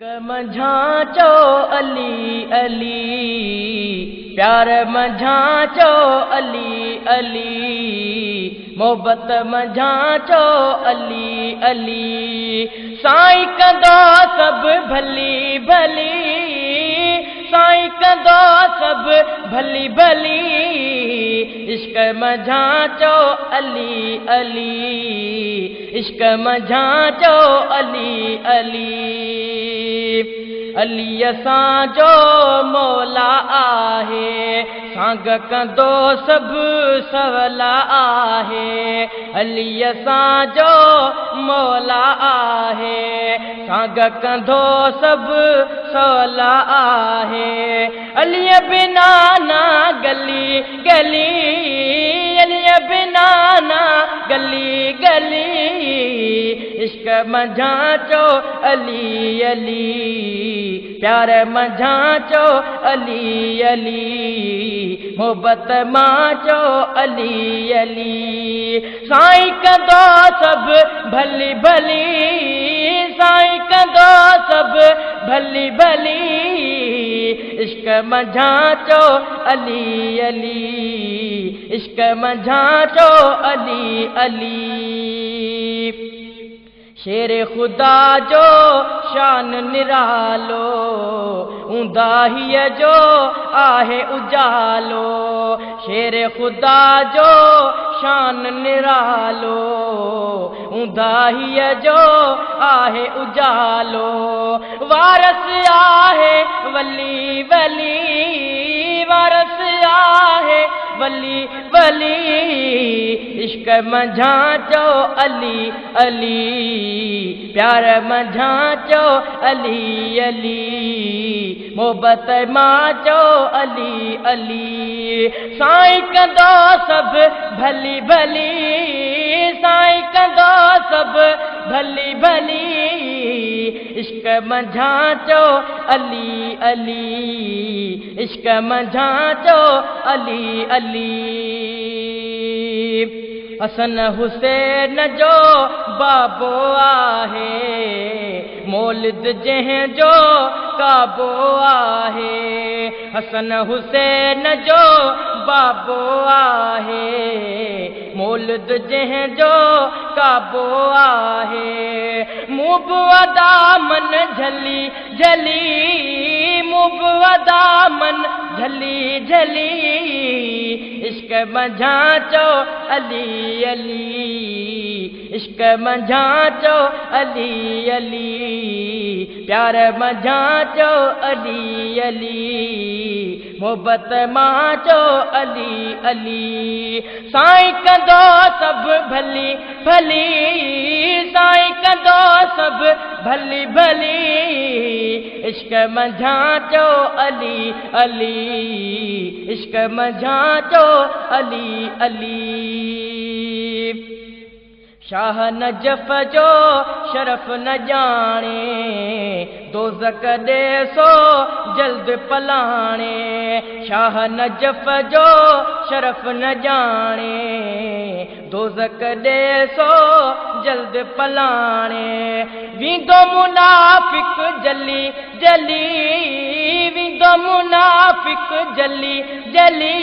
इश्क मंझांचो अली अली, प्यार मंझांचो अली अली, मोहब्बत मंझांचो अली अली। साईं कंदो सब भली भली, साईं कंदो सब भली भली। इश्क मंझांचो अली अली, इश्क मंझांचो अली अली। अली असांजो मौला आहे, सांग कंदो सब सवला आहे। अली असांजो मौला आहे, सांग कंदो सब सवला आहे। अली बिना ना गली गली, अली बिना ना गली गली। इश्क मंझांचो अली अली, प्यार मंझांचो अली अली, मोहब्बत मांचो अली अली। साईं कंदो सब भली भली, साईं कंदो सब भली भली। इश्क मंझांचो अली अली, इश्क मंझांचो अली अली। शेर खुदा जो शान निरालो, ऊंदाहीअ जो आहे उजालो। शेर खुदा जो शान निरालो, ऊंदाहीअ जो आहे उजालो। वारस आहे वली वली, वारस आहे वली वली। इश्क मंझांचो अली अली, प्यार मंझांचो अली अली, मोहब्बत मांचो अली अली। साईं कंदो सब भली भली, साईं कंदो सब भली भली। इश्क मंझांचो अली अली, इश्क मंझांचो अली अली। हसन हुसैन जो बाबो आहे, मौलिद जंहिंजो काबो आहे। हसन हुसैन जो बाबो आहे, मौलिद जंहिंजो काबो आहे। मुबवदा मन झली झली, मुबवदा मन झली झली। इश्क मंझांचो अली अली, इश्क मंझांचो अली अली, प्यार मंझांचो अली अली, मोहब्बत मांचो अली अली। साईं कंदो सब भली भली, साईं कंदो सब भली भली। इश्क मंझांचो अली अली, इश्क मंझांचो अली अली। शाह नजफ जो शरफ न जाने, दोज़ख ॾेसो जल्द पलाणे। शाह नजफ जो शरफ न जाने, दोज़ख ॾेसो जल्द पलाणे। वींदो मुनाफिक जली जली, वींदो मुनाफिक जली जली।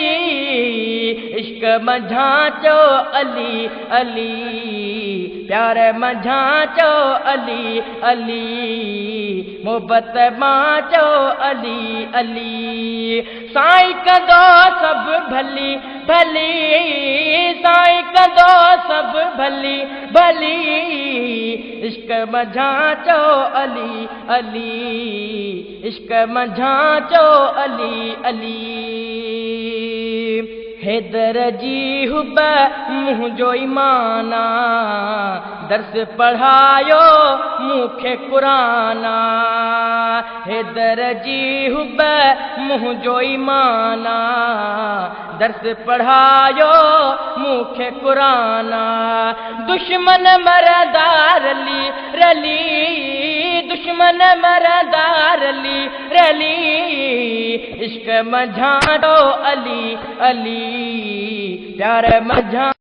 इश्क मंझांचो अली अली, प्यार मंझांचो अली अली, मोहब्बत मांचो अली अली। साईं कंदो सब भली भली, साईं कंदो सब भली भली। इश्क मंझांचो अली अली, इश्क मंझांचो अली अली। हैदर जी हुब मुंहिंजो ईमाना, दर्स पढ़ायो मूंखे क़ुराना। हैदर जी हुब मुंहिंजो ईमाना, दर्स पढ़ायो मूंखे क़ुराना। दुश्मन मरदा रली रली, दुश्मन मरदा रली रली। इश्क मंझांचो अली अली, प्यार मंझां